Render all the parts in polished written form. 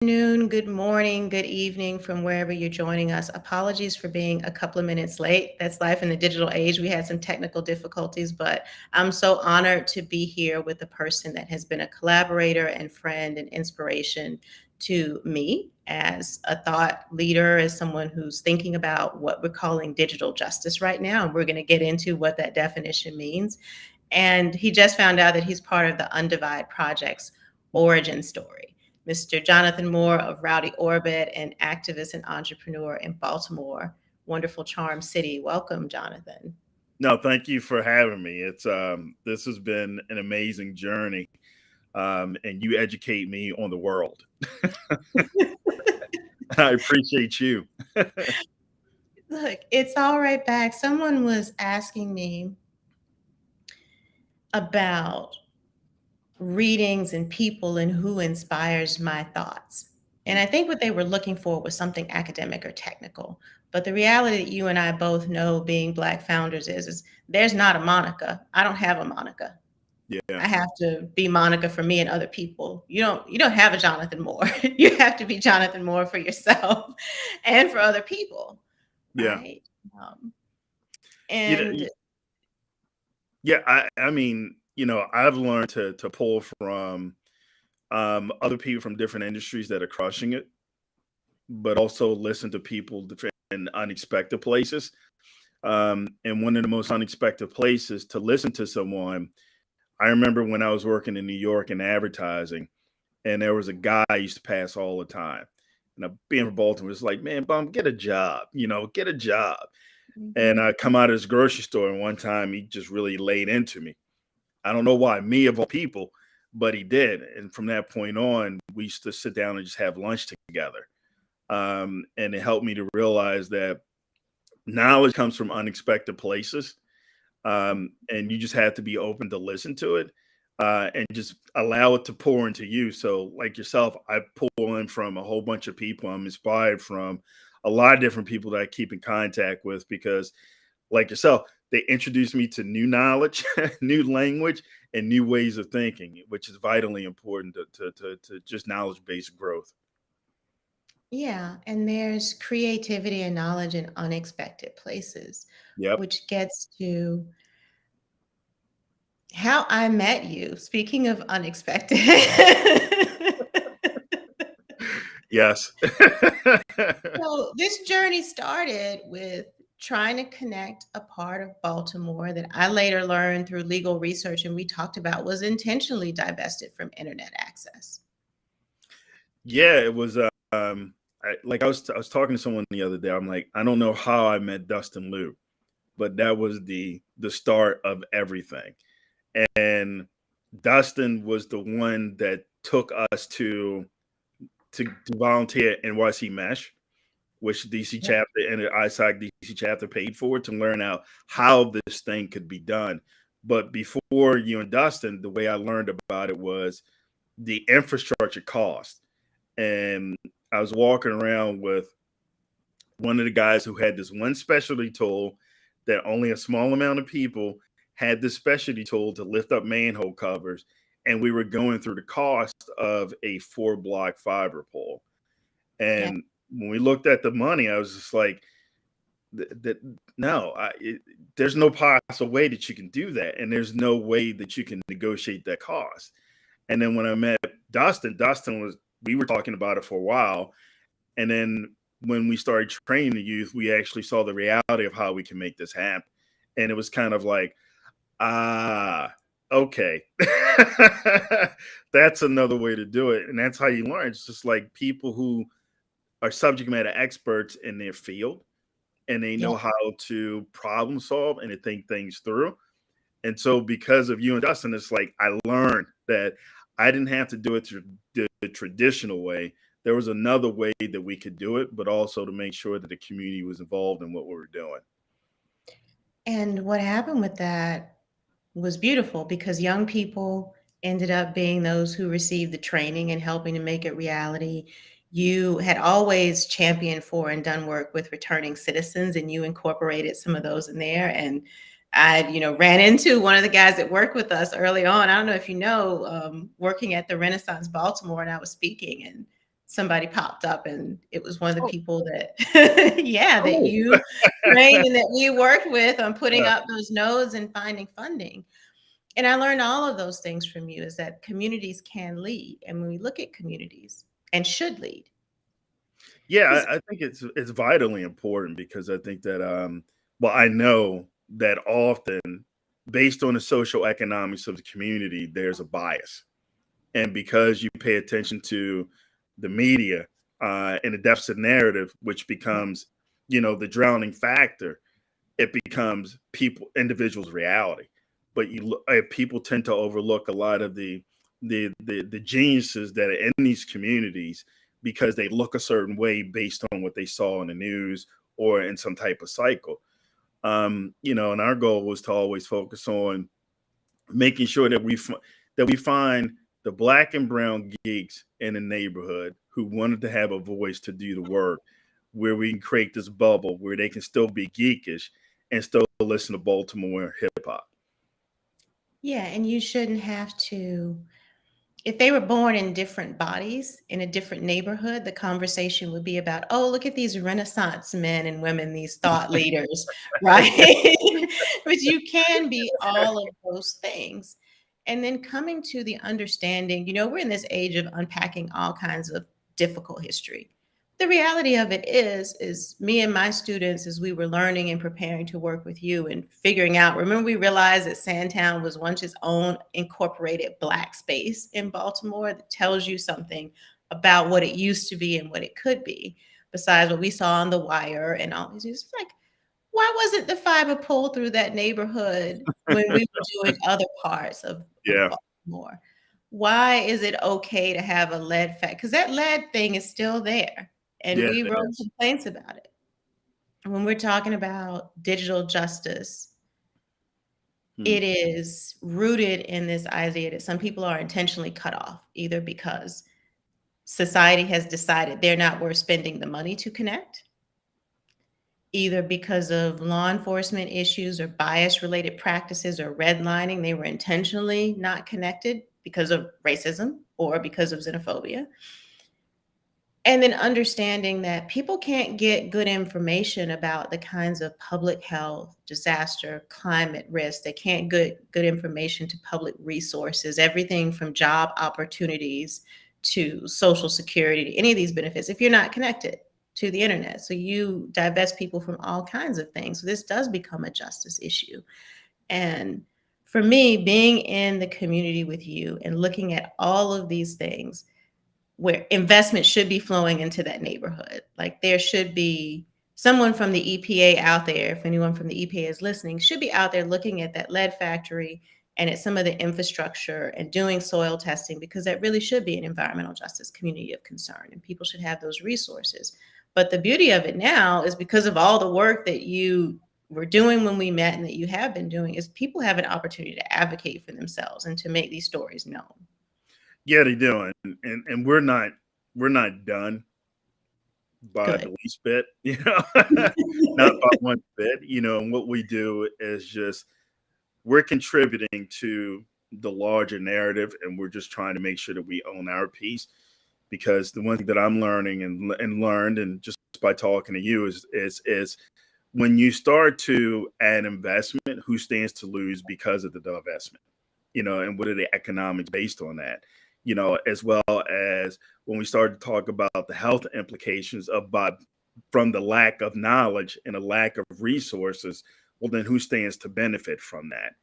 Noon, good morning, good evening from wherever you're joining us. Apologies for being a couple of minutes late. That's life in the digital age. We had some technical difficulties, but I'm so honored to be here with a person that has been a collaborator and friend and inspiration to me as a thought leader, as someone who's thinking about what we're calling digital justice right now. And we're going to get into what that definition means. And he just found out that he's part of the Undivide Project's origin story. Mr. Jonathan Moore of Rowdy Orbit, an activist and entrepreneur in Baltimore, wonderful Charm City. Welcome, Jonathan. No, thank you for having me. It's this has been an amazing journey, and you educate me on the world. I appreciate you. Look, it's all right back. Someone was asking me about readings and people and who inspires my thoughts. And I think what they were looking for was something academic or technical. But the reality that you and I both know being Black founders is there's not a Monica. I don't have a Monica. Yeah, I have to be Monica for me and other people. You don't have a Jonathan Moore. You have to be Jonathan Moore for yourself and for other people, yeah, right? Um, you know, and yeah. I mean, I've learned to pull from other people from different industries that are crushing it, but also listen to people in unexpected places. And one of the most unexpected places to listen to someone. I remember when I was working in New York in advertising, and there was a guy I used to pass all the time. And being from Baltimore, was like, man, bum, get a job, get a job. And Mhm. I come out of his grocery store, and one time he just really laid into me. I don't know why, me of all people, but he did. And from that point on, we used to sit down and just have lunch together. And it helped me to realize that knowledge comes from unexpected places, and you just have to be open to listen to it, and just allow it to pour into you. So, like yourself, I pull in from a whole bunch of people. I'm inspired from a lot of different people that I keep in contact with because, like yourself, they introduce me to new knowledge, new language, and new ways of thinking, which is vitally important to just knowledge based growth. Yeah, and there's creativity and knowledge in unexpected places, Yep. which gets to how I met you. Speaking of unexpected. Yes. So this journey started with trying to connect a part of Baltimore that I later learned through legal research and we talked about was intentionally divested from internet access. Yeah, it was. I was talking to someone the other day. I'm like, I don't know how I met Dustin Liu, but that was the start of everything. And Dustin was the one that took us to volunteer at NYC Mesh, which DC Yep. chapter and the ISOC DC chapter paid for to learn out how this thing could be done. But before you and Dustin, the way I learned about it was the infrastructure cost. And I was walking around with one of the guys who had this one specialty tool that only a small amount of people had this specialty tool to lift up manhole covers. And we were going through the cost of a 4 block fiber pole. Yep. And when we looked at the money, I was just like, that no, there's no possible way that you can do that. And there's no way that you can negotiate that cost. And then when I met Dustin we were talking about it for a while. And then when we started training the youth, we actually saw the reality of how we can make this happen. And it was kind of like, ah, okay. That's another way to do it. And that's how you learn. It's just like people who are subject matter experts in their field and they know Yep. how to problem solve and to think things through. And so, because of you and Dustin, it's like I learned that I didn't have to do it the traditional way. There was another way that we could do it, but also to make sure that the community was involved in what we were doing. And what happened with that was beautiful because young people ended up being those who received the training and helping to make it reality. You had always championed for and done work with returning citizens, and you incorporated some of those in there. And I ran into one of the guys that worked with us early on. I don't know if you know, working at the Renaissance Baltimore, and I was speaking, and somebody popped up, and it was one of the Oh, people that, yeah, that oh, you trained and that we worked with on putting yeah. up those nodes and finding funding. And I learned all of those things from you, is that communities can lead. And when we look at communities and should lead, Yeah, because I think it's vitally important because I think that well, I know that often based on the social economics of the community, there's a bias. And because you pay attention to the media and the deficit narrative, which becomes, the drowning factor, it becomes individuals' reality. But people tend to overlook a lot of the geniuses that are in these communities because they look a certain way based on what they saw in the news or in some type of cycle. And our goal was to always focus on making sure that we find the black and brown geeks in the neighborhood who wanted to have a voice to do the work, where we can create this bubble where they can still be geekish and still listen to Baltimore hip hop. yeah, and you shouldn't have to. If they were born in different bodies in a different neighborhood, the conversation would be about, oh, look at these Renaissance men and women, these thought leaders, right? But you can be all of those things. And then coming to the understanding, we're in this age of unpacking all kinds of difficult history. The reality of it is me and my students, as we were learning and preparing to work with you and figuring out, remember, we realized that Sandtown was once its own incorporated Black space in Baltimore that tells you something about what it used to be and what it could be, besides what we saw on The Wire and all these. It's like, why wasn't the fiber pulled through that neighborhood when we were doing other parts of Yeah, Baltimore? Why is it okay to have a lead factory? Because that lead thing is still there, and yeah, we it wrote is. complaints about it. When we're talking about digital justice, Hmm. it is rooted in this idea that some people are intentionally cut off, either because society has decided they're not worth spending the money to connect, either because of law enforcement issues or bias related practices or redlining. They were intentionally not connected because of racism or because of xenophobia. And then understanding that people can't get good information about the kinds of public health, disaster, climate risk. They can't get good information to public resources, everything from job opportunities to social security, to any of these benefits, if you're not connected to the internet. So you divest people from all kinds of things. So this does become a justice issue. And for me, being in the community with you and looking at all of these things, where investment should be flowing into that neighborhood. Like, there should be someone from the EPA out there, if anyone from the EPA is listening, should be out there looking at that lead factory and at some of the infrastructure and doing soil testing, because that really should be an environmental justice community of concern, and people should have those resources. But the beauty of it now is, because of all the work that you were doing when we met and that you have been doing, is people have an opportunity to advocate for themselves and to make these stories known. Yeah, they do, and we're not done by Good. the least bit, not by one bit, and what we do is just we're contributing to the larger narrative, and we're just trying to make sure that we own our piece. Because the one thing that I'm learning and learned, and just by talking to you, is when you start to add investment, who stands to lose because of the divestment? And what are the economics based on that? As well as when we start to talk about the health implications from the lack of knowledge and a lack of resources, well, then who stands to benefit from that?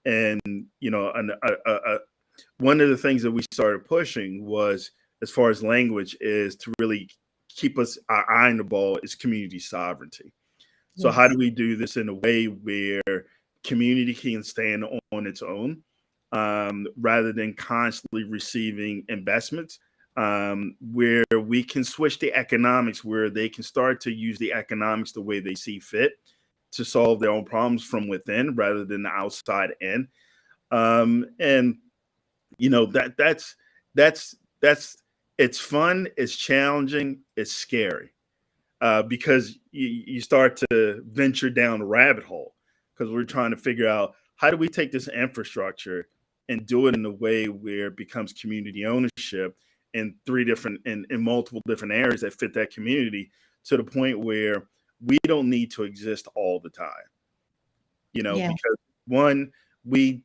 And one of the things that we started pushing was, as far as language, is to really keep our eye on the ball, is community sovereignty. So how Yes. do we do this in a way where community can stand on its own, rather than constantly receiving investments, where we can switch the economics, where they can start to use the economics the way they see fit to solve their own problems from within rather than the outside in. And that's it's fun, it's challenging, it's scary, because you start to venture down a rabbit hole, because we're trying to figure out, how do we take this infrastructure and do it in a way where it becomes community ownership, in in multiple different areas that fit that community, to the point where we don't need to exist all the time. Yeah. Because one, we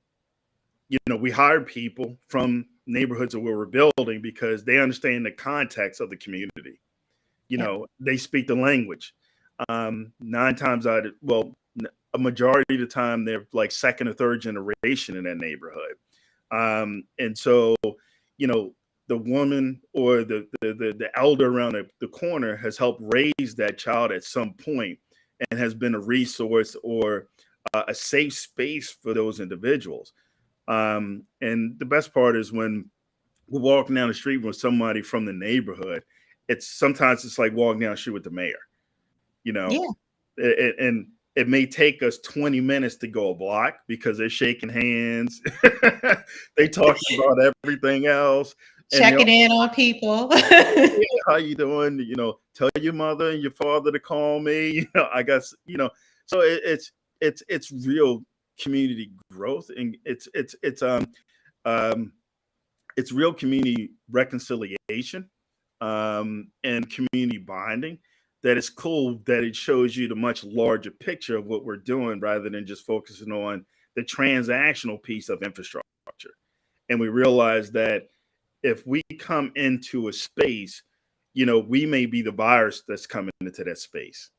we hired people from neighborhoods that we were building because they understand the context of the community. Yeah. They speak the language. Nine times out of, well, a majority of the time, they're like second or third generation in that neighborhood. And so, the woman or the elder around the corner has helped raise that child at some point, and has been a resource or a safe space for those individuals. And the best part is when we're walking down the street with somebody from the neighborhood, it's like walking down the street with the mayor, you know, Yeah. and it may take us 20 minutes to go a block because they're shaking hands. They talking about everything else. And they're, Checking in on people. "Hey, how you doing? Tell your mother and your father to call me." I guess, so it's real community growth, and um it's real community reconciliation, and community bonding. That is cool, that it shows you the much larger picture of what we're doing rather than just focusing on the transactional piece of infrastructure. And we realize that if we come into a space, we may be the virus that's coming into that space.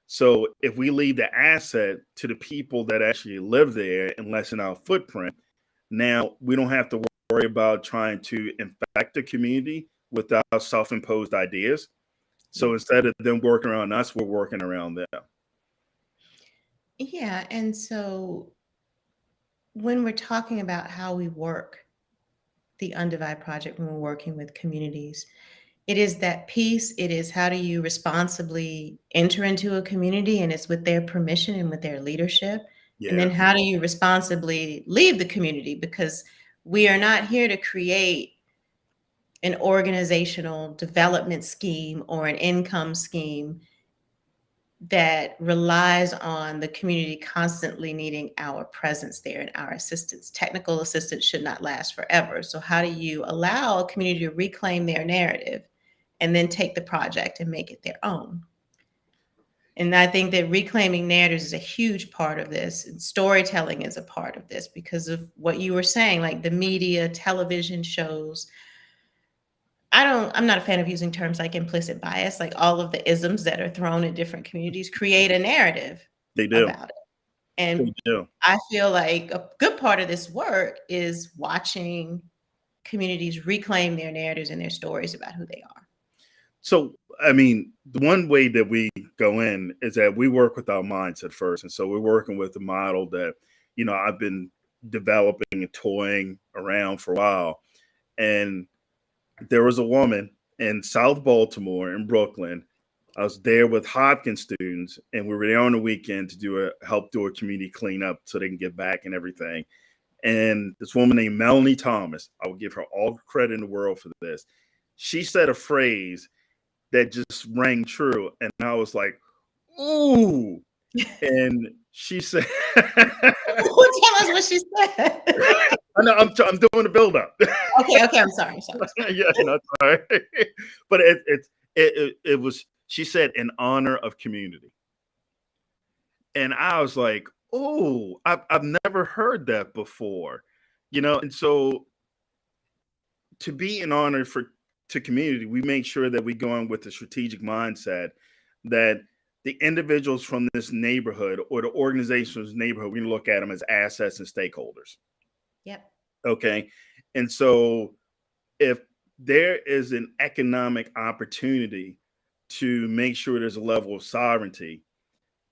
So if we leave the asset to the people that actually live there and lessen our footprint, now we don't have to worry about trying to infect the community with our self-imposed ideas. So instead of them working around us, we're working around them. Yeah. And so when we're talking about how we work the Undivide Project, when we're working with communities, it is that piece. It is, how do you responsibly enter into a community, and it's with their permission and with their leadership. And then Yeah. how do you responsibly leave the community? Because we are not here to create an organizational development scheme or an income scheme that relies on the community constantly needing our presence there and our assistance. Technical assistance should not last forever. So how do you allow a community to reclaim their narrative and then take the project and make it their own? And I think that reclaiming narratives is a huge part of this. And storytelling is a part of this because of what you were saying, like the media, television shows. I'm not a fan of using terms like implicit bias, like all of the isms that are thrown at different communities create a narrative They do. about it. And They do. I feel like a good part of this work is watching communities reclaim their narratives and their stories about who they are. So, I mean, the one way that we go in is that we work with our mindset first. And so we're working with a model that, I've been developing and toying around for a while. And there was a woman in South Baltimore in Brooklyn. I was there with Hopkins students, and we were there on the weekend to help do a community cleanup so they can get back and everything. And this woman named Melanie Thomas, I will give her all the credit in the world for this. She said a phrase that just rang true, and I was like, "Ooh!" And she said, Tell us what she said. "I know I'm doing the build up." Okay, I'm sorry. Yeah, no, sorry. But it was, she said, in honor of community. And I was like, "Oh, I've never heard that before." And so to be in honor to community, we make sure that we go in with a strategic mindset that the individuals from this neighborhood or the organization's neighborhood, we look at them as assets and stakeholders. Yep. Okay. And so if there is an economic opportunity to make sure there's a level of sovereignty,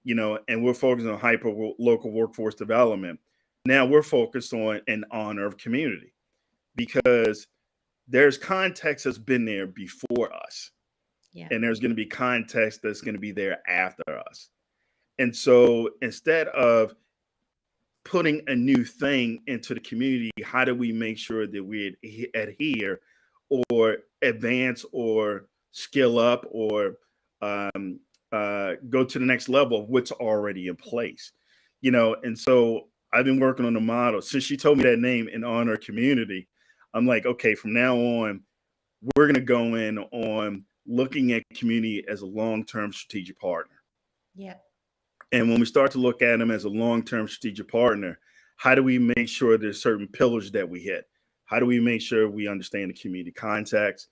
and we're focused on hyper local workforce development, now we're focused on an honor of community, because there's context that's been there before us, Yeah. and there's going to be context that's going to be there after us. And so instead of putting a new thing into the community, how do we make sure that we adhere or advance or skill up or go to the next level of what's already in place? And so I've been working on the model since she told me that name, in honor of community. I'm like, okay, from now on, we're going to go in on looking at community as a long-term strategic partner. Yeah. And when we start to look at them as a long-term strategic partner, how do we make sure there's certain pillars that we hit? How do we make sure we understand the community context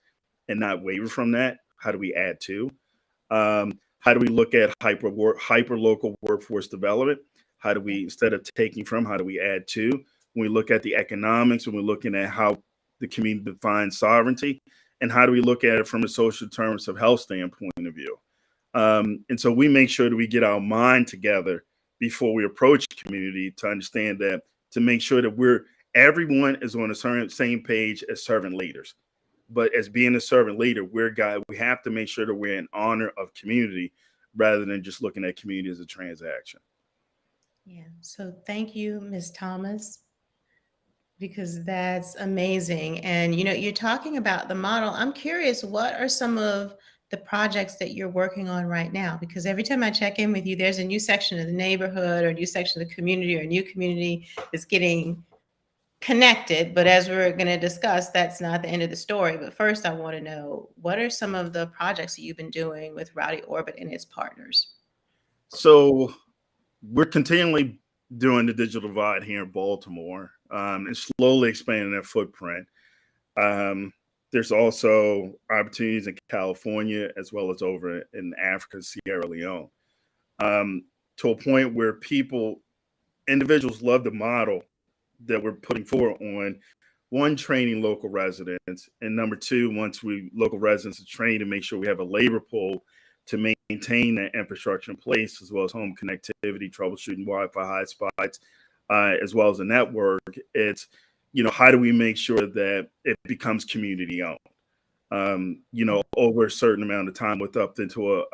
and not waver from that? How do we add to? How do we look at hyper local workforce development? How do we, instead of taking from, how do we add to? When we look at the economics, when we're looking at how the community defines sovereignty, and how do we look at it from a social terms of health standpoint of view? And so we make sure that we get our mind together before we approach community to understand that, to make sure that everyone is on the same page as servant leaders. But as being a servant leader, we have to make sure that we're in honor of community rather than just looking at community as a transaction. Yeah. So thank you, Ms. Thomas, because that's amazing. And you're talking about the model. I'm curious, what are some of the projects that you're working on right now? Because every time I check in with you, there's a new section of the neighborhood or a new section of the community or a new community that's getting connected. But as we're going to discuss, that's not the end of the story. But first, I want to know, what are some of the projects that you've been doing with Rowdy Orbit and its partners? So we're continually doing the digital divide here in Baltimore, and slowly expanding that footprint. There's also opportunities in California as well as over in Africa, Sierra Leone, to a point where individuals love the model that we're putting forward on, one, training local residents, and number two, once local residents are trained, to make sure we have a labor pool to maintain that infrastructure in place, as well as home connectivity, troubleshooting Wi-Fi hotspots, as well as a network. It's, how do we make sure that it becomes community owned? Over a certain amount of time, with up into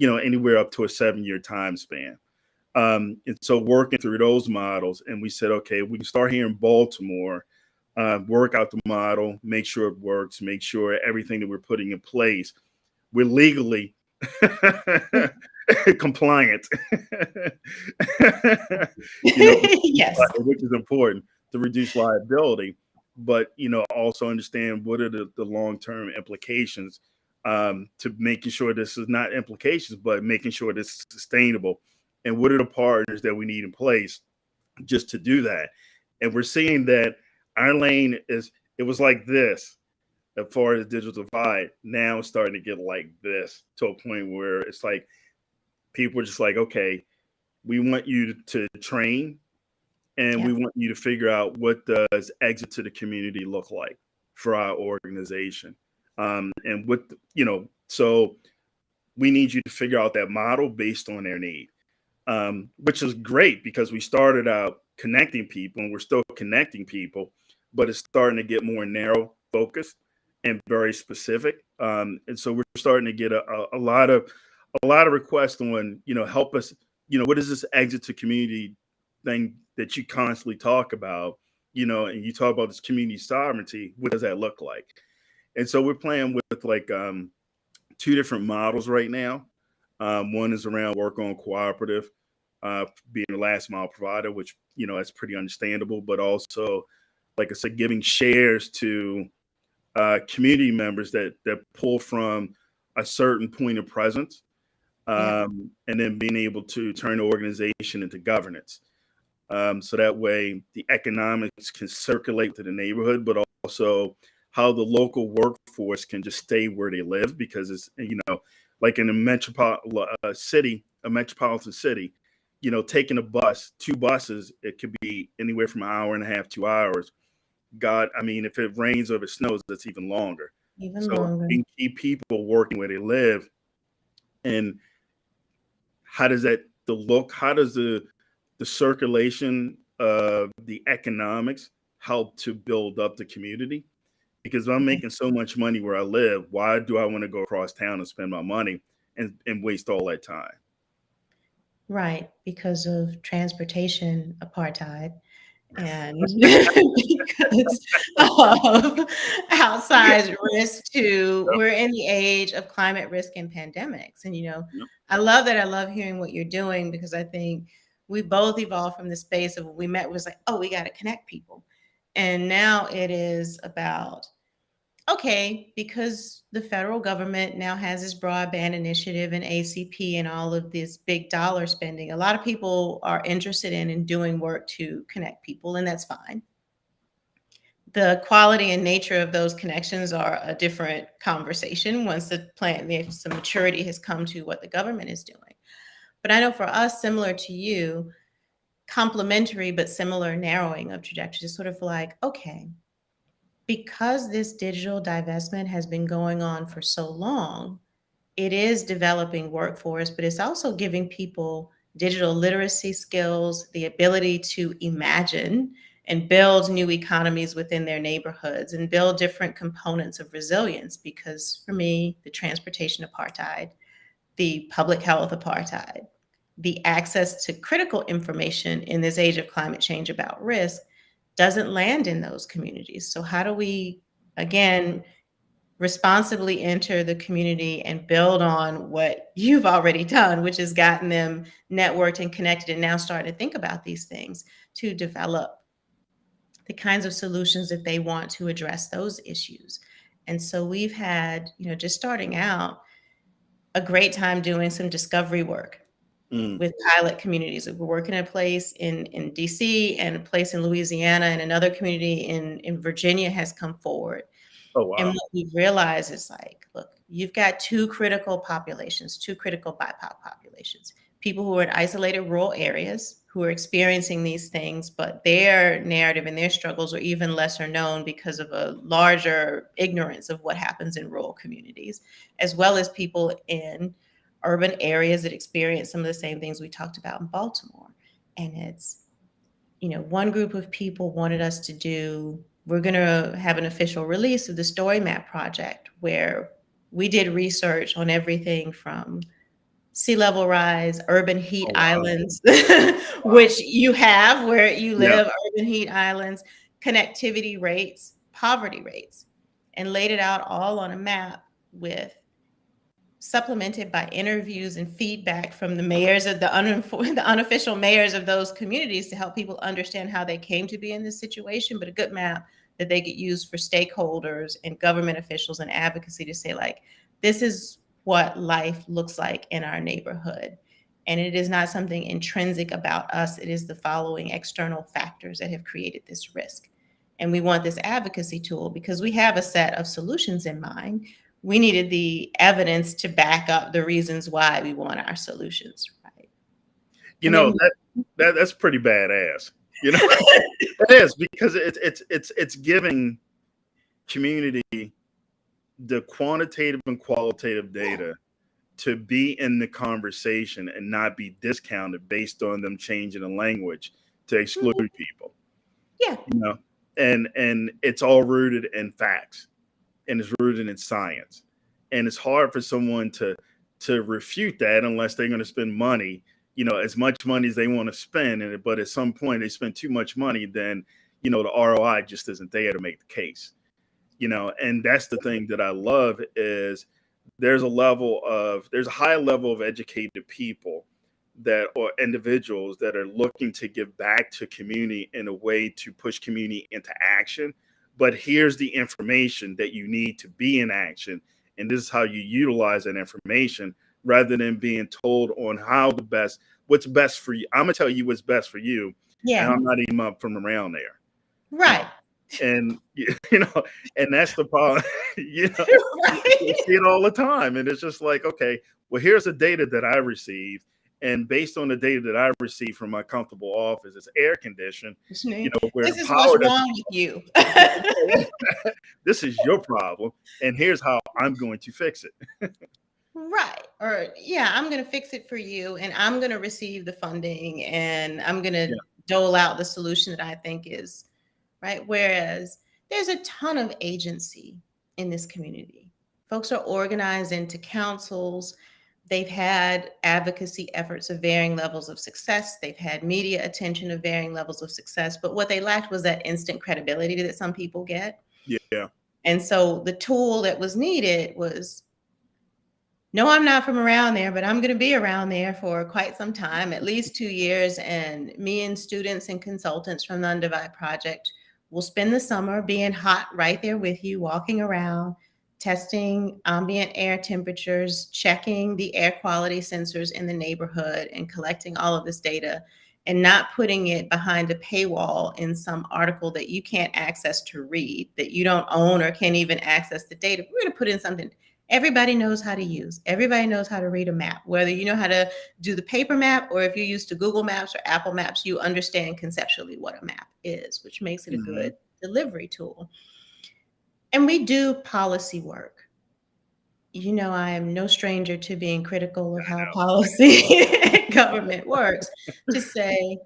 anywhere up to a 7-year time span. And so working through those models, and we said, okay, we can start here in Baltimore, work out the model, make sure it works, make sure everything that we're putting in place, we're legally compliant, Yes. which is important to reduce liability, but also understand what are the long-term implications, to making sure this is not implications, but making sure this is sustainable, and what are the partners that we need in place just to do that. And we're seeing that our lane it was like this as far as digital divide. Now it's starting to get like this, to a point where it's like people are just like, okay, we want you to train, and we want you to figure out, what does exit to the community look like for our organization, and so we need you to figure out that model based on their need, which is great, because we started out connecting people, and we're still connecting people, but it's starting to get more narrow focused and very specific. And so we're starting to get a lot of requests on, help us, what is this exit to community thing that you constantly talk about, and you talk about this community sovereignty, what does that look like? And so we're playing with like two different models right now. One is around work on cooperative, being a last mile provider, which, that's pretty understandable, but also, like I said, giving shares to community members that pull from a certain point of presence, and then being able to turn the organization into governance. So that way the economics can circulate to the neighborhood, but also how the local workforce can just stay where they live, because it's, like in a metropolitan city, taking a bus, two buses, it could be anywhere from an hour and a half, 2 hours. God, I mean, if it rains or if it snows, that's even longer. Even So longer. we keep people working where they live. And how does that look? How does the circulation of the economics help to build up the community? Because I'm making so much money where I live, why do I want to go across town and spend my money and waste all that time? Right, because of transportation apartheid, and because of outsized risk we're in the age of climate risk and pandemics. And, Yep. I love that. I love hearing what you're doing, because I think we both evolved from the space of, when we met, was like, oh, we got to connect people. And now it is about, okay, because the federal government now has this broadband initiative and ACP and all of this big dollar spending, a lot of people are interested in doing work to connect people, and that's fine. The quality and nature of those connections are a different conversation once some maturity has come to what the government is doing. But I know for us, similar to you, complementary but similar narrowing of trajectories is sort of like, okay, because this digital divestment has been going on for so long, it is developing workforce, but it's also giving people digital literacy skills, the ability to imagine and build new economies within their neighborhoods and build different components of resilience. Because for me, the transportation apartheid, the public health apartheid, the access to critical information in this age of climate change about risk doesn't land in those communities. So, how do we, again, responsibly enter the community and build on what you've already done, which has gotten them networked and connected and now starting to think about these things to develop the kinds of solutions that they want to address those issues? And so we've had, just starting out, a great time doing some discovery work Mm. with pilot communities. We're working in a place in DC and a place in Louisiana, and another community in Virginia has come forward. Oh, And wow. what we've realized is like, look, you've got two critical populations, two critical BIPOC populations, people who are in isolated rural areas who are experiencing these things, but their narrative and their struggles are even lesser known because of a larger ignorance of what happens in rural communities, as well as people in urban areas that experience some of the same things we talked about in Baltimore. And it's, one group of people wanted us to do, we're going to have an official release of the Story Map project, where we did research on everything from sea level rise, urban heat Oh, wow. islands, Wow. which you have where you Yeah. live, urban heat islands, connectivity rates, poverty rates, and laid it out all on a map with supplemented by interviews and feedback from the mayors of the unofficial mayors of those communities to help people understand how they came to be in this situation, but a good map that they could use for stakeholders and government officials and advocacy to say, like, this is what life looks like in our neighborhood. And it is not something intrinsic about us. It is the following external factors that have created this risk. And we want this advocacy tool because we have a set of solutions in mind. We needed the evidence to back up the reasons why we want our solutions, right? You And know, then that's pretty badass. You know, it is, because it's giving community the quantitative and qualitative data to be in the conversation and not be discounted based on them changing the language to exclude people. yeah, You know, and it's all rooted in facts, and it's rooted in science. And it's hard for someone to refute that unless they're going to spend money, as much money as they want to spend. But at some point they spend too much money, then, the ROI just isn't there to make the case. And that's the thing that I love is there's a high level of educated people that, or individuals that are looking to give back to community in a way to push community into action. But here's the information that you need to be in action, and this is how you utilize that information, rather than being told on what's best for you. I'm gonna tell you what's best for you, and yeah, I'm not even up from around there. right. And and that's the problem. You Right. see it all the time, and it's just like, okay, well, here's the data that I received, and based on the data that I received from my comfortable office, it's air conditioned, where This the is what's power doesn't. wrong with you. This is your problem, and here's how I'm going to fix it. Right. Or, yeah, I'm going to fix it for you and I'm going to receive the funding and I'm going to Yeah, dole out the solution that I think is right. Whereas there's a ton of agency in this community. Folks are organized into councils. They've had advocacy efforts of varying levels of success. They've had media attention of varying levels of success. But what they lacked was that instant credibility that some people get. yeah, And so the tool that was needed was, no, I'm not from around there, but I'm going to be around there for quite some time, at least 2 years. And me and students and consultants from the Undivide Project, will spend the summer being hot right there with you, walking around, testing ambient air temperatures, checking the air quality sensors in the neighborhood, and collecting all of this data and not putting it behind a paywall in some article that you can't access to read, that you don't own or can't even access the data. We're going to put in something everybody knows how to use. Everybody knows how to read a map, whether you know how to do the paper map or if you're used to Google Maps or Apple Maps, you understand conceptually what a map is, which makes it a Mm-hmm. good delivery tool. And we do policy work. You know, I am no stranger to being critical of how policy government works, to say,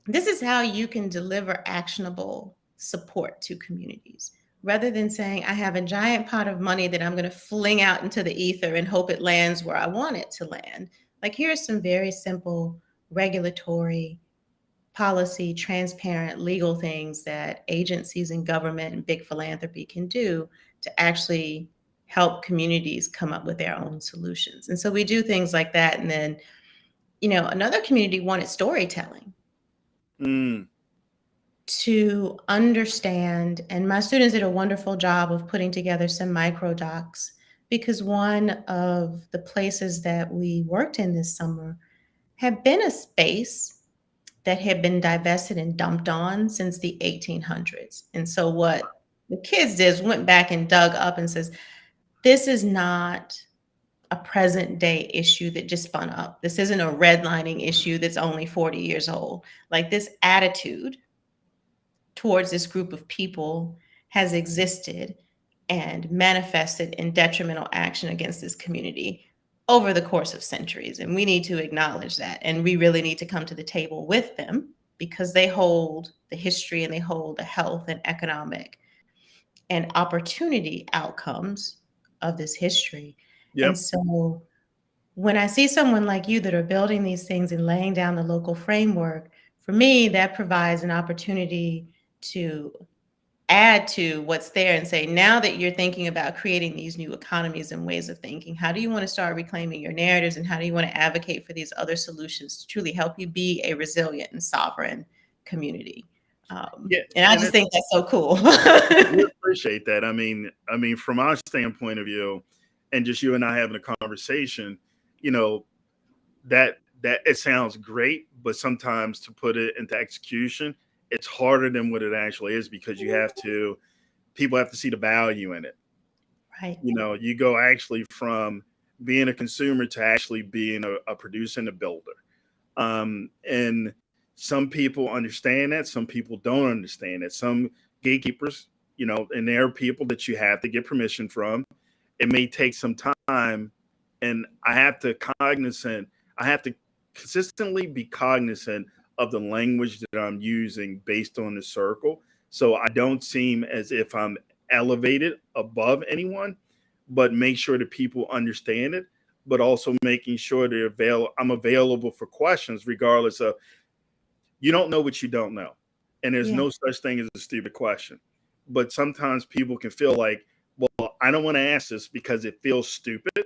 this is how you can deliver actionable support to communities. Rather than saying, I have a giant pot of money that I'm going to fling out into the ether and hope it lands where I want it to land. Like, here are some very simple regulatory, policy, transparent, legal things that agencies and government and big philanthropy can do to actually help communities come up with their own solutions. And so we do things like that. And then, another community wanted storytelling Mm. to understand. And my students did a wonderful job of putting together some micro docs, because one of the places that we worked in this summer had been a space that had been divested and dumped on since the 1800s. And so what the kids did is went back and dug up and says, this is not a present day issue that just spun up. This isn't a redlining issue that's only 40 years old. Like, this attitude towards this group of people has existed and manifested in detrimental action against this community over the course of centuries. And we need to acknowledge that. And we really need to come to the table with them, because they hold the history and they hold the health and economic and opportunity outcomes of this history. And Yep. so when I see someone like you that are building these things and laying down the local framework, for me, that provides an opportunity to add to what's there and say, now that you're thinking about creating these new economies and ways of thinking, how do you want to start reclaiming your narratives, and how do you want to advocate for these other solutions to truly help you be a resilient and sovereign community? Yeah, And I and just think that's so cool. we appreciate that. I mean, from our standpoint of view, and just you and I having a conversation, you know, that it sounds great, but sometimes to put it into execution, it's harder than what it actually is, because people have to see the value in it. Right. You go actually from being a consumer to actually being a producer and a builder. And some people understand that, some people don't understand it. Some gatekeepers, and there are people that you have to get permission from. It may take some time, and I have to consistently be cognizant of the language that I'm using based on the circle. So I don't seem as if I'm elevated above anyone, but make sure that people understand it, but also making sure I'm available for questions, regardless of, you don't know what you don't know. And there's Yeah. no such thing as a stupid question. But sometimes people can feel like, well, I don't want to ask this because it feels stupid.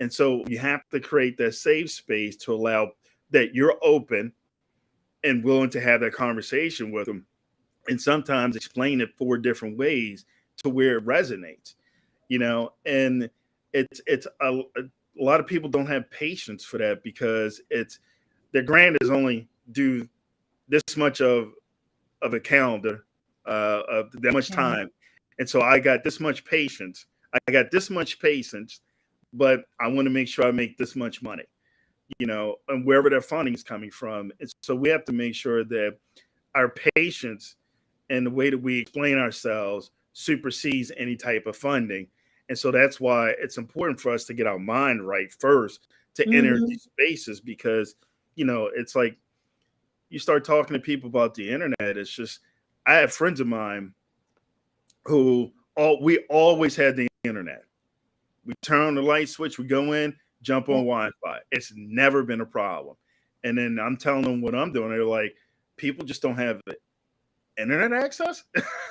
And so you have to create that safe space to allow that you're open and willing to have that conversation with them. And sometimes explain it 4 different ways to where it resonates. And it's a lot of people don't have patience for that, because their grant is only due this much of a calendar, of that much Right. time. And so I got this much patience. But I want to make sure I make this much money, and wherever their funding is coming from. And so we have to make sure that our patience and the way that we explain ourselves supersedes any type of funding. And so that's why it's important for us to get our mind right first to enter Mhm. these spaces, because, it's like, you start talking to people about the internet. It's just, I have friends of mine who we always had the internet. We turn on the light switch, we go in, jump Yeah. on Wi-Fi. It's never been a problem. And then I'm telling them what I'm doing. They're like, people just don't have internet access.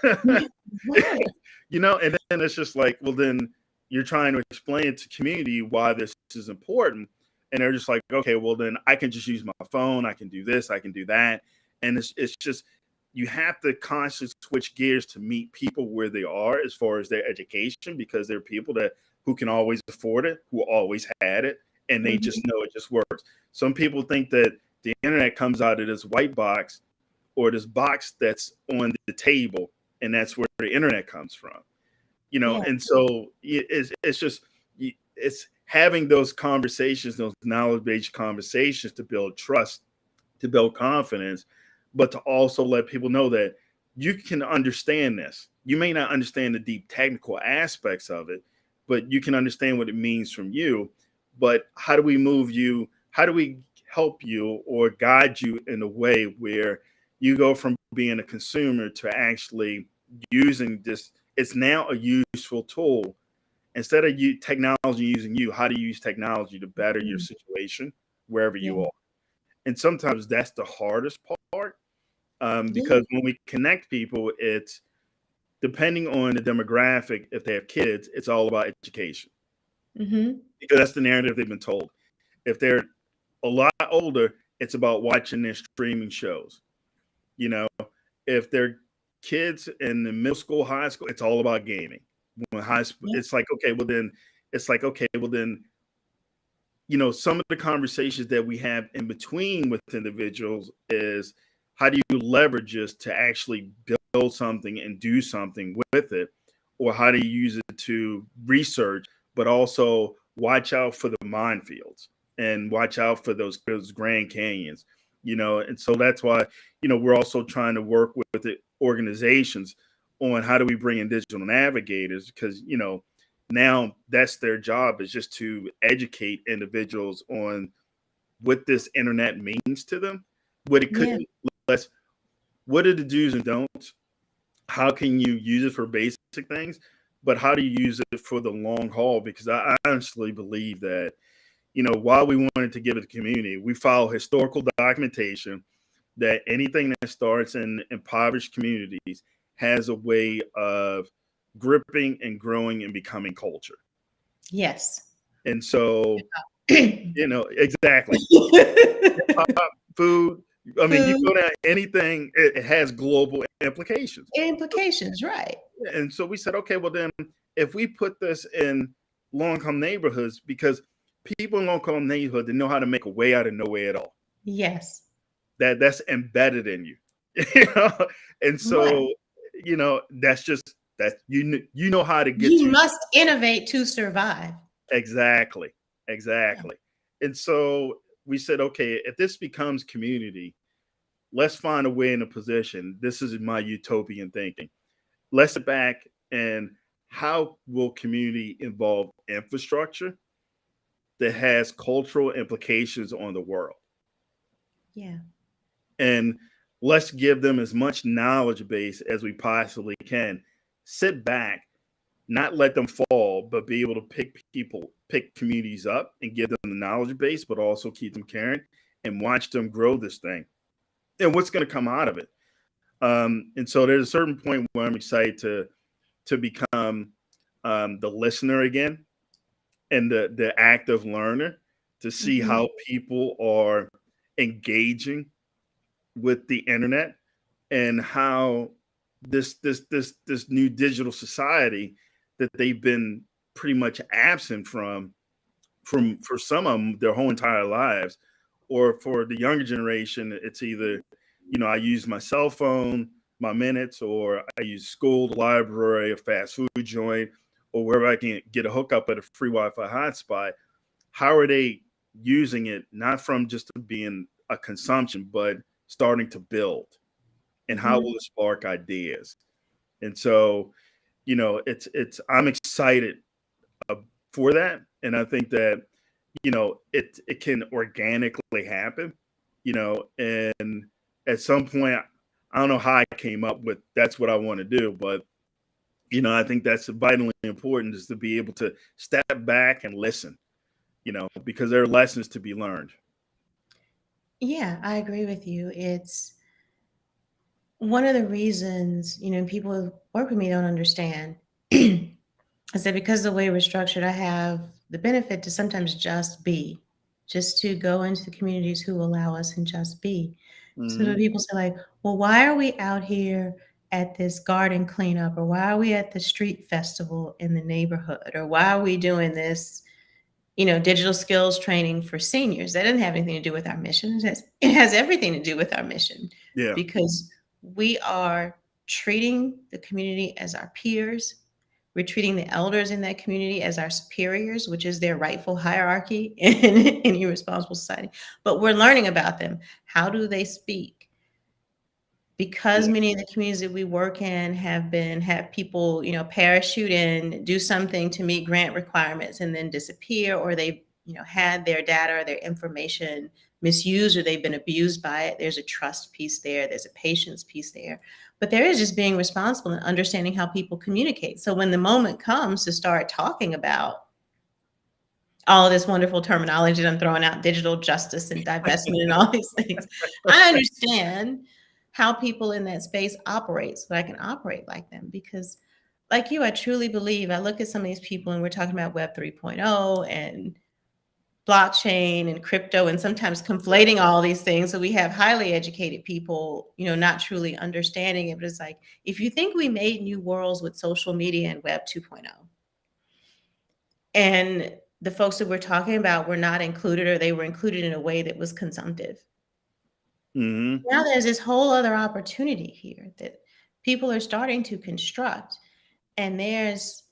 Yeah. Right. And then it's just like, well, then you're trying to explain to community why this is important. And they're just like, okay, well, then I can just use my phone. I can do this, I can do that. And it's just, you have to constantly switch gears to meet people where they are as far as their education, because there are people that who can always afford it, who always had it, and they just Mhm. know it just works. Some people think that the internet comes out of this white box or this box that's on the table, and that's where the internet comes from. Yeah. And so it's just it's having those conversations, those knowledge-based conversations, to build trust, to build confidence, but to also let people know that you can understand this. You may not understand the deep technical aspects of it, but you can understand what it means from you. But how do we move you? How do we help you or guide you in a way where you go from being a consumer to actually using this? It's now a useful tool. Instead of you technology using you, how do you use technology to better your Mhm. situation wherever Yeah. you are? And sometimes that's the hardest part, Yeah. because when we connect people, it's depending on the demographic. If they have kids, it's all about education, Mhm. because that's the narrative they've been told. If they're a lot older, it's about watching their streaming shows. You know, if they're kids in the middle school, high school, it's all about gaming. When high school, Yeah. it's like, okay, well then, it's like, okay, well then, some of the conversations that we have in between with individuals is, how do you leverage this to actually build something and do something with it, or how do you use it to research, but also watch out for the minefields and watch out for those Grand Canyons. And so that's why we're also trying to work with the organizations on how do we bring in digital navigators, because now that's their job, is just to educate individuals on what this internet means to them, what it could, Yeah. less, what are the do's and don'ts, how can you use it for basic things, but how do you use it for the long haul? Because I honestly believe that, while we wanted to give it to the community, we follow historical documentation that anything that starts in impoverished communities has a way of gripping and growing and becoming culture. Yes. And so, exactly. Hip hop, food. I mean, you Food go down anything, it has global implications. implications, right? And so we said, okay, well then, if we put this in low income neighborhoods, because people in low income neighborhoods, they know how to make a way out of no way at all. Yes. That's embedded in you, you know. And Right. so, that's just that you know how to get You to. must innovate to survive. Exactly. Yeah. Exactly. And so we said, okay, if this becomes community, let's find a way in a position. This is my utopian thinking. Let's sit back and, how will community involve infrastructure that has cultural implications on the world? Yeah. And let's give them as much knowledge base as we possibly can. Sit back, not let them fall, but be able to pick communities up and give them the knowledge base, but also keep them caring and watch them grow this thing. And what's going to come out of it? And so there's a certain point where I'm excited to become the listener again, and the active learner, to see Mhm. how people are engaging with the internet, and how this new digital society that they've been pretty much absent from for some of them their whole entire lives, or for the younger generation, it's either, I use my cell phone, my minutes, or I use school, the library, a fast food joint, or wherever I can get a hookup at a free Wi-Fi hotspot. How are they using it, not from just being a consumption, but starting to build? And how Mhm. will it spark ideas? And so, it's I'm excited for that, and I think that it can organically happen, and at some point, I don't know how I came up with that's what I want to do, but I think that's vitally important, is to be able to step back and listen, because there are lessons to be learned. Yeah, I agree with you. It's one of the reasons, people who work with me don't understand is that because the way we're structured, I have the benefit to sometimes just be, just to go into the communities who allow us and just be. So the Hmm. people say like, well, why are we out here at this garden cleanup, or why are we at the street festival in the neighborhood, or why are we doing this, digital skills training for seniors? That doesn't have anything to do with our mission. It has everything to do with our mission, Yeah. because we are treating the community as our peers. We're treating the elders in that community as our superiors, which is their rightful hierarchy in any responsible society. But we're learning about them. How do they speak? Because Yeah. many of the communities that we work in have people, parachute in, do something to meet grant requirements and then disappear, or they, had their data or their information misused, or they've been abused by it. There's a trust piece there, there's a patience piece there. But there is just being responsible and understanding how people communicate. So when the moment comes to start talking about all of this wonderful terminology that I'm throwing out, digital justice and divestment and all these things, I understand how people in that space operate so that I can operate like them. Because, like you, I truly believe, I look at some of these people and we're talking about Web 3.0 and blockchain and crypto, and sometimes conflating all these things. So we have highly educated people, not truly understanding it. But it's like, if you think we made new worlds with social media and Web 2.0, and the folks that we're talking about were not included, or they were included in a way that was consumptive. Hmm. Now there's this whole other opportunity here that people are starting to construct, and there's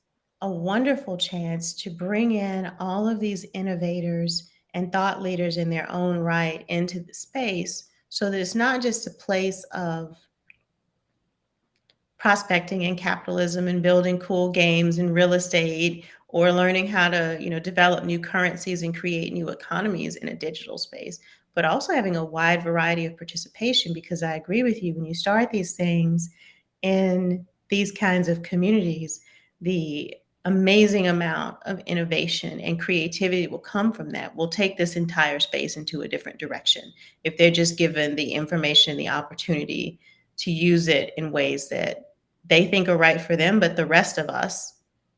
a wonderful chance to bring in all of these innovators and thought leaders in their own right into the space, so that it's not just a place of prospecting and capitalism and building cool games and real estate, or learning how to, develop new currencies and create new economies in a digital space, but also having a wide variety of participation. Because I agree with you, when you start these things in these kinds of communities, the amazing amount of innovation and creativity will come from that, will take this entire space into a different direction if they're just given the information and the opportunity to use it in ways that they think are right for them, but the rest of us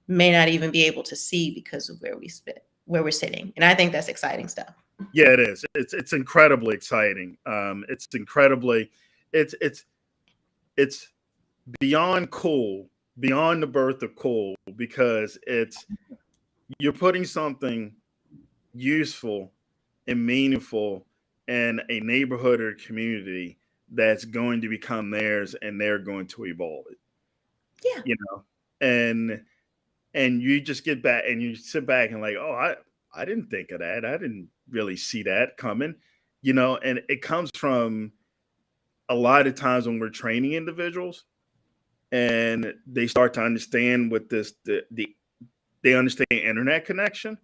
may not even be able to see because of where we're sitting. And I think that's exciting stuff. Yeah, it is. It's incredibly exciting. It's incredibly, it's it's beyond cool, beyond the birth of cool, because you're putting something useful and meaningful in a neighborhood or community that's going to become theirs, and they're going to evolve it. Yeah. You know, and you just get back and you sit back and like, oh, I didn't think of that. I didn't really see that coming. And it comes from a lot of times when we're training individuals and they start to understand what they understand internet connection.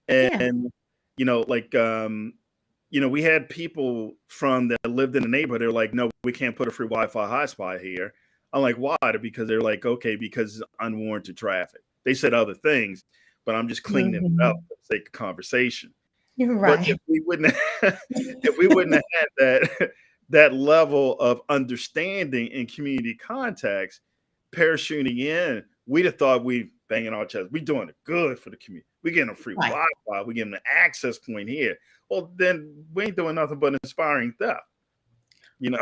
Yeah. And like we had people from that lived in the neighborhood. They're like, no, we can't put a free Wi-Fi hotspot here. I'm like, why? Because they're like, okay, because it's unwarranted traffic. They said other things, but I'm just cleaning it up Mhm. for the sake of conversation. You're But if right. we wouldn't if we wouldn't have had that level of understanding in community context, parachuting in, we'd have thought we banging our chest. We doing it good for the community. We getting a free Right. Wi-Fi. We getting an access point here. Well, then we ain't doing nothing but inspiring theft. You know,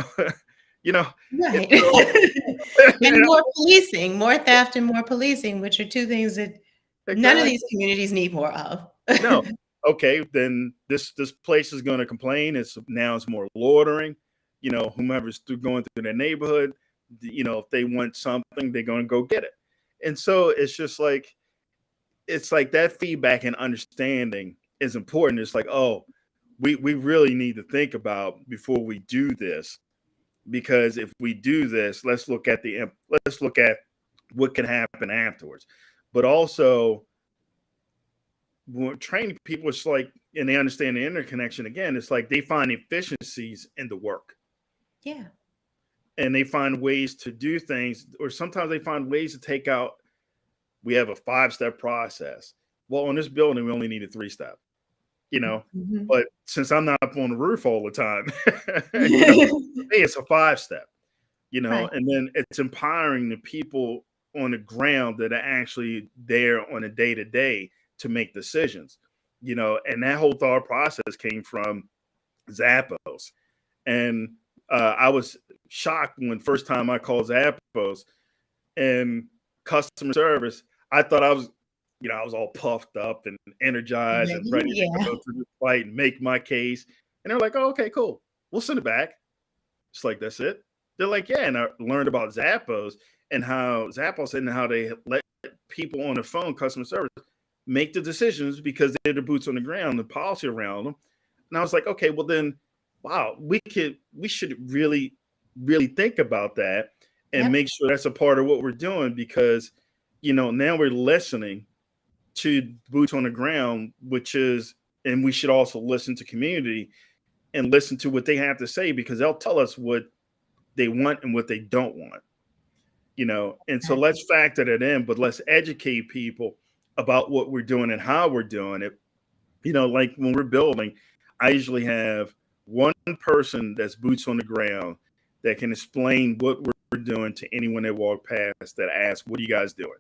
you know. And Right. so, And more policing, more theft and more policing, which are two things that none of these exactly. communities need more of. No. Okay, then this place is going to complain. It's more loitering. Whomever's going through their neighborhood, if they want something, they're going to go get it. And so it's like that feedback and understanding is important. It's like, oh, we really need to think about before we do this, because if we do this, let's look at what can happen afterwards. But also, when training people, it's like, and they understand the interconnection again, it's like they find efficiencies in the work, Yeah. and they find ways to do things, or sometimes they find ways to take out. We have a 5-step process. Well, on this building, we only need a 3-step, you know. Mhm. But since I'm not up on the roof all the time, for me, it's a 5-step, Right. and then it's empowering the people on the ground that are actually there on a day to day to make decisions, and that whole thought process came from Zappos. And I was shocked when first time I called Zappos and customer service. I thought I was, I was all puffed up and energized and ready to Yeah. go through the fight and make my case. And they're like, "Oh, okay, cool. We'll send it back." It's like, that's it. They're like, "Yeah." And I learned about Zappos and how Zappos and how they let people on the phone, customer service, make the decisions because they're the boots on the ground, the policy around them. And I was like, okay, well then, wow, we should really, really think about that and Yep. make sure that's a part of what we're doing because, now we're listening to boots on the ground, which is, and we should also listen to community and listen to what they have to say because they'll tell us what they want and what they don't want. And so Exactly. let's factor that in, but let's educate people about what we're doing and how we're doing it. Like when we're building, I usually have one person that's boots on the ground that can explain what we're doing to anyone that walk past that asks, "What are you guys doing?"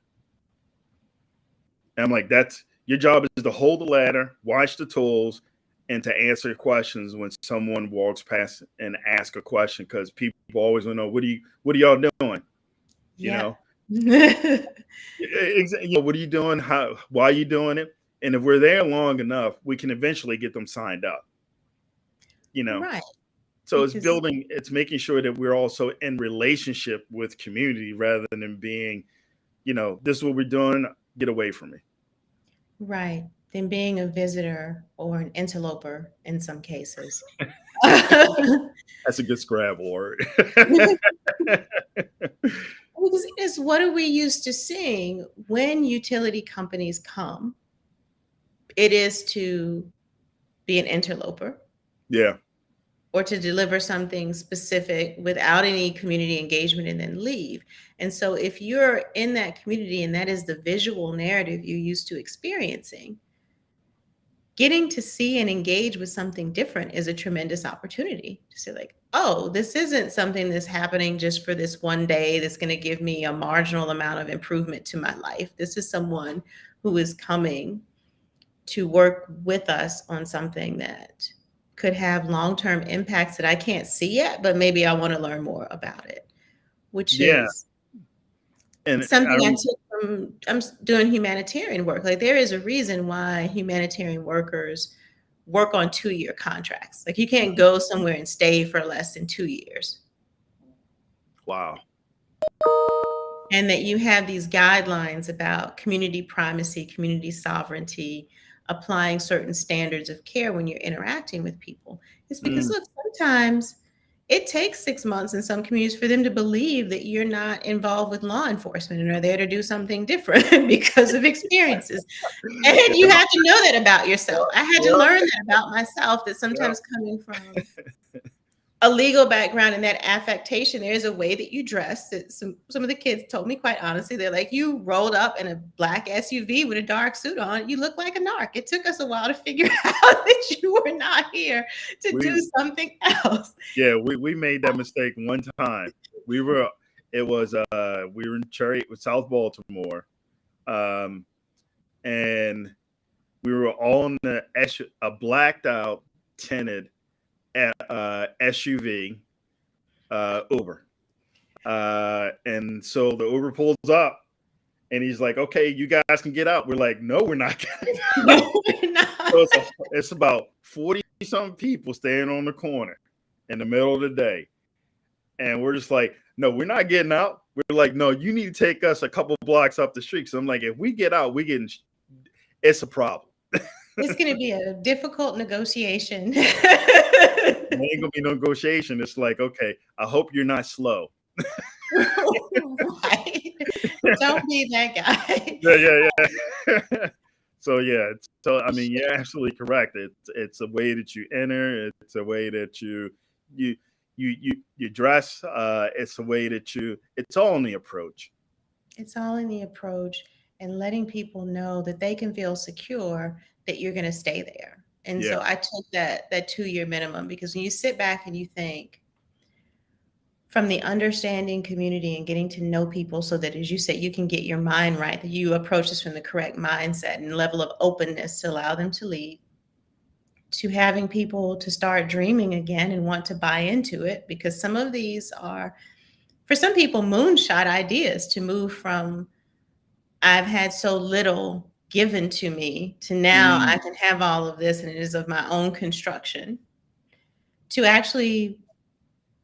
And I'm like, that's your job is to hold the ladder, watch the tools, and to answer questions when someone walks past and ask a question because people always want to know, what are y'all doing? You Yep. know, what are you doing? Why are you doing it? And if we're there long enough, we can eventually get them signed up. You know, Right. so Because it's making sure that we're also in relationship with community rather than being, this is what we're doing. Get away from me. right. Than being a visitor or an interloper in some cases. That's a good Scrabble word. Because it's what are we used to seeing when utility companies come? It is to be an interloper Yeah. or to deliver something specific without any community engagement and then leave. And so if you're in that community and that is the visual narrative you're used to experiencing, getting to see and engage with something different is a tremendous opportunity to say like, oh, this isn't something that's happening just for this one day that's going to give me a marginal amount of improvement to my life. This is someone who is coming to work with us on something that could have long-term impacts that I can't see yet, but maybe I want to learn more about it, which Yeah. is And something I took from doing humanitarian work. Like there is a reason why humanitarian workers work on 2-year contracts. Like you can't go somewhere and stay for less than 2 years. wow. And that you have these guidelines about community primacy, community sovereignty, applying certain standards of care when you're interacting with people. It's because, Mm, look, sometimes it takes 6 months in some communities for them to believe that you're not involved with law enforcement and are there to do something different because of experiences. And you have to know that about yourself. I had to yeah, learn that about myself, that yeah, sometimes coming from a legal background and that affectation, there's a way that you dress. Some of the kids told me quite honestly, they're like, you rolled up in a black SUV with a dark suit on. You look like a narc. It took us a while to figure out that you were not here to do we something else. we made that mistake one time. We were it was we were in Cherry with South Baltimore, um, and we were on a blacked out tinted SUV Uber, and so the Uber pulls up. And he's like, "Okay, you guys can get out." We're like, "No, we're not getting out." No, we're not. So it's about 40 some people standing on the corner in the middle of the day. And we're just like, "No, we're not getting out." We're like, "No, you need to take us a couple blocks up the street." So I'm like, if we get out, it's a problem. It's going to be a difficult negotiation. There ain't gonna be no negotiation. It's like, okay, I hope you're not slow. Right. Don't be that guy. Yeah. So yeah, I mean, you're absolutely correct. It's a way that you enter. It's a way that you you dress. It's a way that it's all in the approach. It's all in the approach and letting people know that they can feel secure that you're going to stay there. And Yeah, so I took that 2-year minimum because when you sit back and you think from the understanding community and getting to know people so that, as you said, you can get your mind right, that you approach this from the correct mindset and level of openness to allow them to lead. to having people to start dreaming again and want to buy into it, because some of these are, for some people, moonshot ideas to move from I've had so little given to me to now I Mm, can have all of this and it is of my own construction, to actually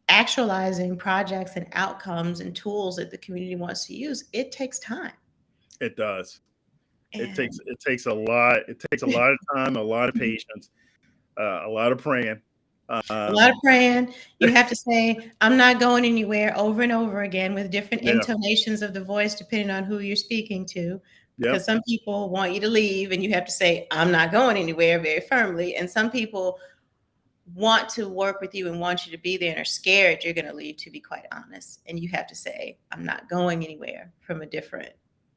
actualizing projects and outcomes and tools that the community wants to use. It takes time. it does. And It takes a lot. It takes a lot of time, a lot of patience, a lot of praying. a lot of Um, praying. You have to say, I'm not going anywhere over and over again with different yeah. intonations of the voice depending on who you're speaking to. Because Yep. some people want you to leave and you have to say, I'm not going anywhere very firmly. And some people want to work with you and want you to be there and are scared you're going to leave, to be quite honest. And you have to say, I'm not going anywhere from a different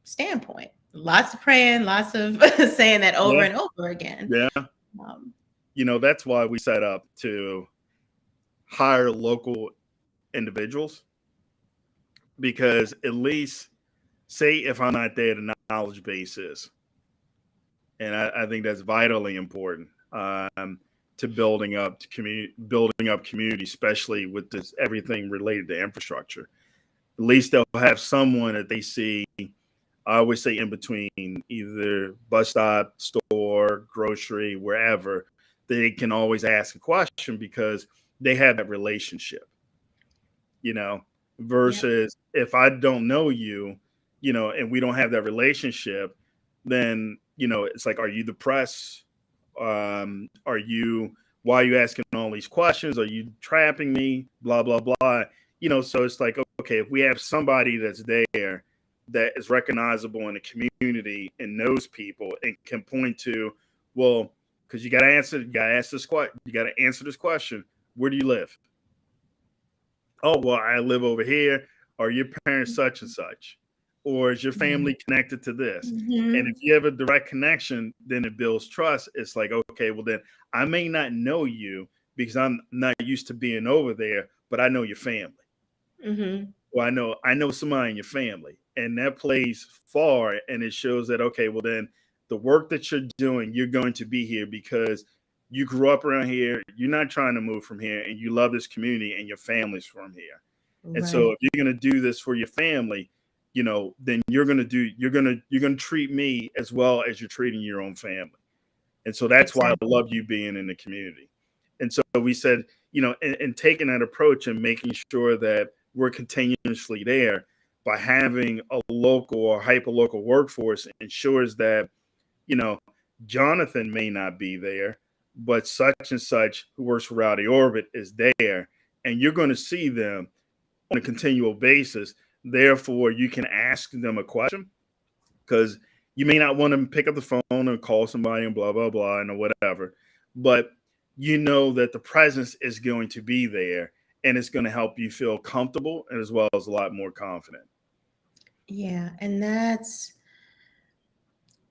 standpoint. Lots of praying, lots of saying that over Yeah. and over again. Yeah. Um, That's why we set up to hire local individuals, because at least, say if I'm not there, the knowledge base is, and I think that's vitally important, to building up community, especially with this everything related to infrastructure. At least they'll have someone that they see. I always say in between either bus stop, store, grocery, wherever, they can always ask a question because they have that relationship, you know, yeah, versus if I don't know you, and we don't have that relationship, then, it's like, are you the press? Are you, why are you asking all these questions? Are you trapping me? Blah, blah, blah. So it's like, okay, if we have somebody that's there that is recognizable in the community and knows people and can point to, well, because you got to answer this question. Where do you live? Oh, well, I live over here. Are your parents such and such? Or is your family connected to this? And if mm-hmm. you have a direct connection, then it builds trust. It's like, okay, well, then I may not know you because I'm not used to being over there, but I know your family. Mm-hmm. Well, I know somebody in your family, and that plays far, and it shows that, okay, well, then the work that you're doing, you're going to be here because you grew up around here, you're not trying to move from here, and you love this community, and your family's from here. And so Right. if you're going to do this for your family, then you're going to treat me as well as you're treating your own family. And so that's why I Exactly. love you being in the community. And so we said, and taking that approach and making sure that we're continuously there by having a local or hyper local workforce ensures that, you know, Jonathan may not be there, but such and such who works for Rowdy Orbit is there. And you're going to see them on a continual basis. Therefore, you can ask them a question because you may not want to pick up the phone and call somebody and blah, blah, blah, and whatever. But you know that the presence is going to be there and it's going to help you feel comfortable and as well as a lot more confident. Yeah. And that's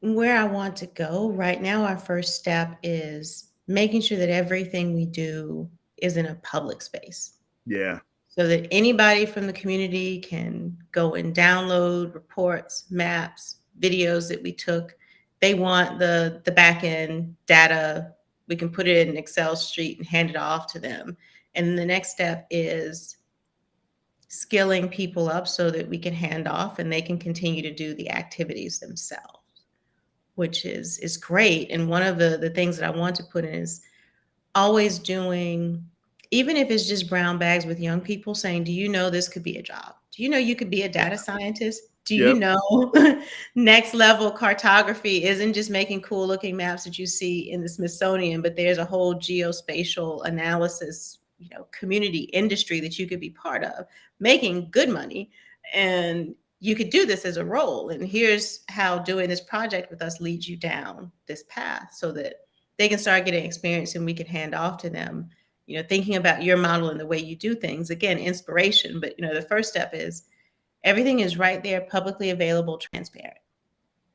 where I want to go. Right now, our first step is making sure that everything we do is in a public space, Yeah. so that anybody from the community can go and download reports, maps, videos that we took. They want the back end data. We can put it in an Excel sheet and hand it off to them. And then the next step is skilling people up so that we can hand off and they can continue to do the activities themselves, which is great. And one of the things that I want to put in is always doing, even if it's just brown bags with young people, saying, do you know this could be a job? Do you know you could be a data scientist? Do you Yep. know next level cartography isn't just making cool looking maps that you see in the Smithsonian, but there's a whole geospatial analysis, community industry that you could be part of, making good money. And you could do this as a role. And here's how doing this project with us leads you down this path so that they can start getting experience and we can hand off to them, thinking about your model and the way you do things. Again, inspiration. But, the first step is everything is right there, publicly available, transparent.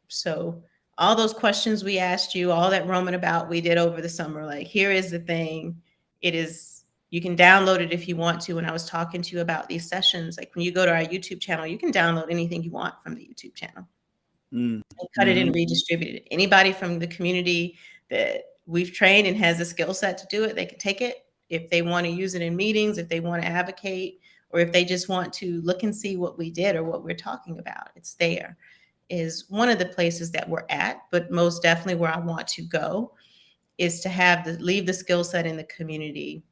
So all those questions we asked you, all that roaming about we did over the summer, like, here is the thing. It is, you can download it if you want to. When I was talking to you about these sessions, like when you go to our YouTube channel, you can download anything you want from the YouTube channel and cut it Mm-hmm. and redistribute it. Anybody from the community that we've trained and has a skill set to do it, they can take it. If they want to use it in meetings, if they want to advocate, or if they just want to look and see what we did or what we're talking about, it's there. Is one of the places that we're at, but most definitely where I want to go is to leave the skill set in the community,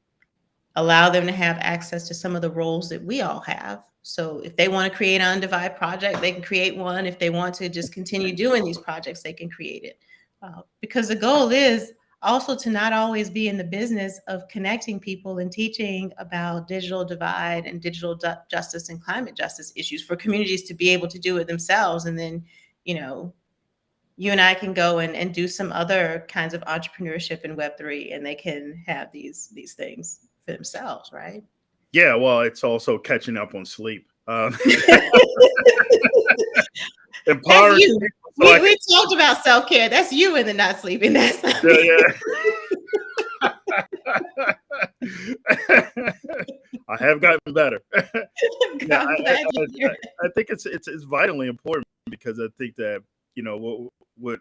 allow them to have access to some of the roles that we all have. So if they want to create an Undivide project, they can create one. If they want to just continue doing these projects, they can create it. Because the goal is also to not always be in the business of connecting people and teaching about digital divide and digital justice and climate justice issues for communities to be able to do it themselves. And then, you know, you and I can go and do some other kinds of entrepreneurship in Web3, and they can have these things for themselves, right? Yeah, well, it's also catching up on sleep. That's Empowering you. people so We talked about self-care. That's you in the not sleeping. That's not me. yeah. I have gotten better. Yeah, I'm glad you hear it. I think it's vitally important, because I think that, you know, what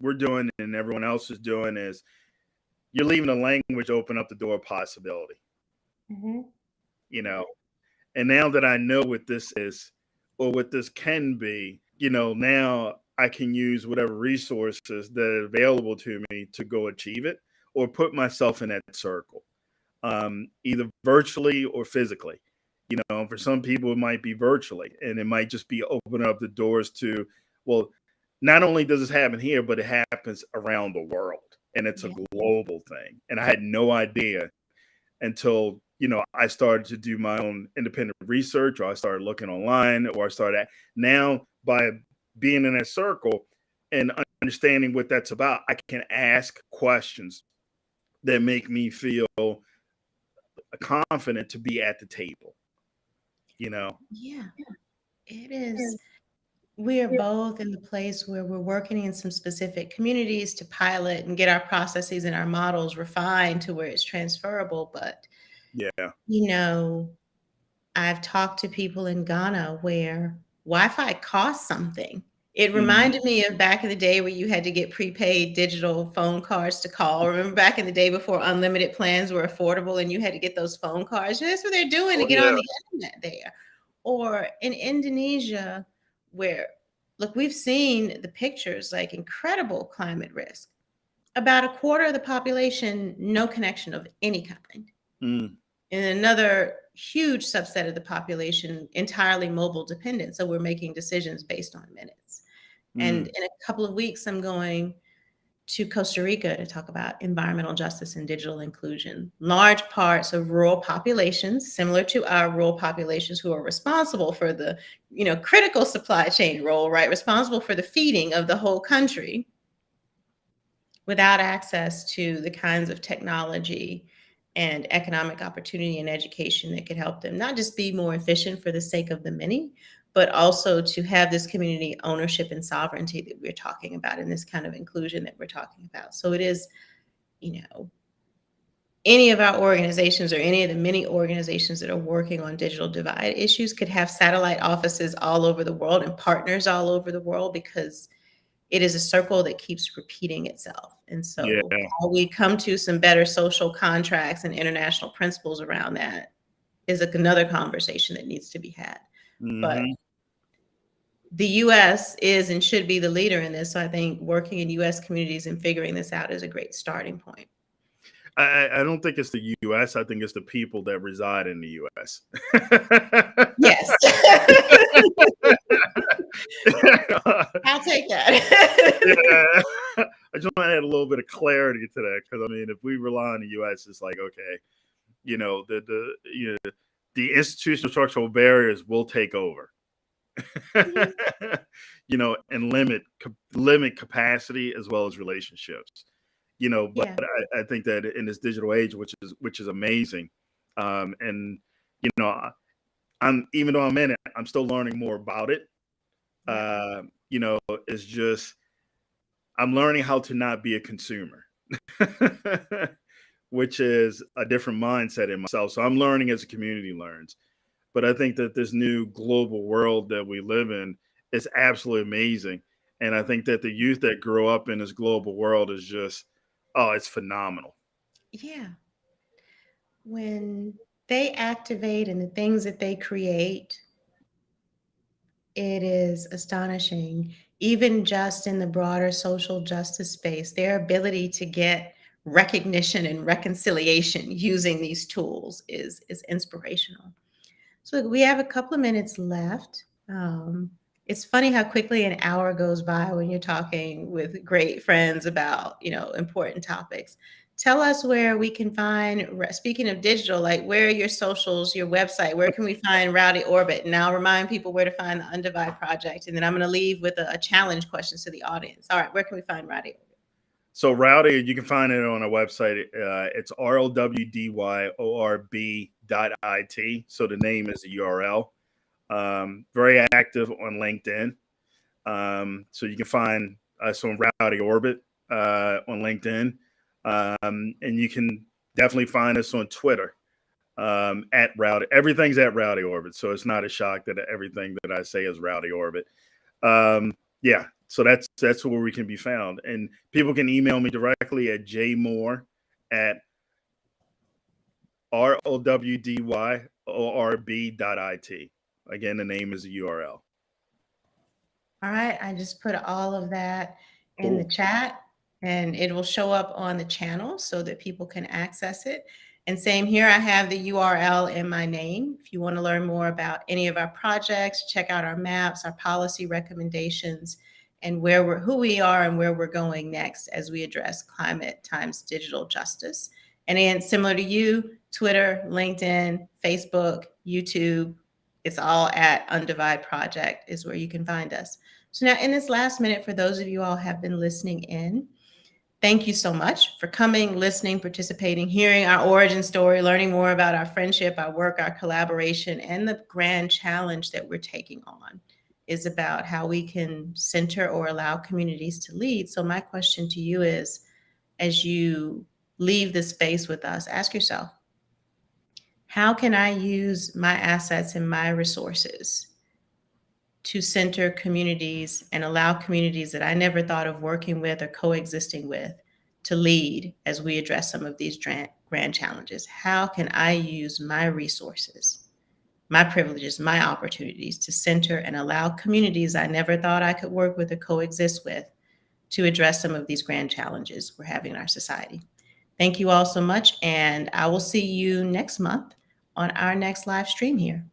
we're doing and everyone else is doing is you're leaving the language open up the door of possibility. Mm-hmm. You know, and now that I know what this is or what this can be, you know, now I can use whatever resources that are available to me to go achieve it or put myself in that circle, either virtually or physically. You know, for some people, it might be virtually, and it might just be opening up the doors to, well, not only does this happen here, but it happens around the world, and it's a Yeah. global thing. And I had no idea until, you know, I started to do my own independent research, or I started looking online, or I started now by being in a circle and understanding what that's about, I can ask questions that make me feel confident to be at the table, you know? Yeah, it is. We are both in the place where we're working in some specific communities to pilot and get our processes and our models refined to where it's transferable. But, Yeah. you know, I've talked to people in Ghana where Wi-Fi costs something. It Mhm. reminded me of back in the day where you had to get prepaid digital phone cards to call. Remember back in the day before unlimited plans were affordable and you had to get those phone cards? That's what they're doing to Oh, get on yeah. the internet there. Or in Indonesia, where, look, we've seen the pictures, like incredible climate risk. About a quarter of the population, no connection of any kind. Mm. And another huge subset of the population entirely mobile dependent. So we're making decisions based on minutes. And Mm. in a couple of weeks, I'm going to Costa Rica to talk about environmental justice and digital inclusion. Large parts of rural populations, similar to our rural populations who are responsible for the, you know, critical supply chain role, right? Responsible for the feeding of the whole country, without access to the kinds of technology and economic opportunity and education that could help them not just be more efficient for the sake of the many, but also to have this community ownership and sovereignty that we're talking about and this kind of inclusion that we're talking about. So it is, you know, any of our organizations or any of the many organizations that are working on digital divide issues could have satellite offices all over the world and partners all over the world, because it is a circle that keeps repeating itself. And Yeah. so how we come to some better social contracts and international principles around that is another conversation that needs to be had. But Hmm. the US is and should be the leader in this. So I think working in US communities and figuring this out is a great starting point. I don't think it's the US. I think it's the people that reside in the US. Yes. I'll take that. Yeah. I just want to add a little bit of clarity to that, because I mean, if we rely on the US, it's like, okay, you know, the institutional structural barriers will take over. Mhm. You know, and limit capacity as well as relationships. You know, but Yeah. I think that in this digital age, which is amazing, and you know, I'm even though I'm in it, I'm still learning more about it. Yeah. You know, it's just I'm learning how to not be a consumer, which is a different mindset in myself. So I'm learning as the community learns. But I think that this new global world that we live in is absolutely amazing. And I think that the youth that grow up in this global world is just Oh, it's phenomenal. Yeah. When they activate and the things that they create, it is astonishing. Even just in the broader social justice space, their ability to get recognition and reconciliation using these tools is inspirational. So look, we have a couple of minutes left. It's funny how quickly an hour goes by when you're talking with great friends about, important topics. Tell us where we can find, speaking of digital, like where are your socials, your website, where can we find Rowdy Orbit? And I'll remind people where to find the Undivide Project. And then I'm going to leave with a challenge question to the audience. All right, where can we find Rowdy Orbit? So Rowdy, you can find it on our website. It's RowdyOrb.it. So the name is the URL. Very active on LinkedIn. So you can find us on Rowdy Orbit on LinkedIn. And you can definitely find us on Twitter at Rowdy. Everything's at Rowdy Orbit. So it's not a shock that everything that I say is Rowdy Orbit. Yeah, so that's where we can be found, and people can email me directly at jmoore at RowdyOrb.it. Again, the name is the URL. All right, I just put all of that in the Cool. chat and it will show up on the channel so that people can access it. And same here, I have the URL in my name. If you want to learn more about any of our projects, check out our maps, our policy recommendations, and who we are and where we're going next as we address climate times digital justice. And again, similar to you, Twitter, LinkedIn, Facebook, YouTube, it's all at Undivide Project is where you can find us. So now in this last minute, for those of you all have been listening in, thank you so much for coming, listening, participating, hearing our origin story, learning more about our friendship, our work, our collaboration, and the grand challenge that we're taking on is about how we can center or allow communities to lead. So my question to you is, as you leave this space with us, ask yourself, how can I use my assets and my resources to center communities and allow communities that I never thought of working with or coexisting with to lead as we address some of these grand challenges? How can I use my resources, my privileges, my opportunities to center and allow communities I never thought I could work with or coexist with to address some of these grand challenges we're having in our society? Thank you all so much, and I will see you next month on our next live stream here.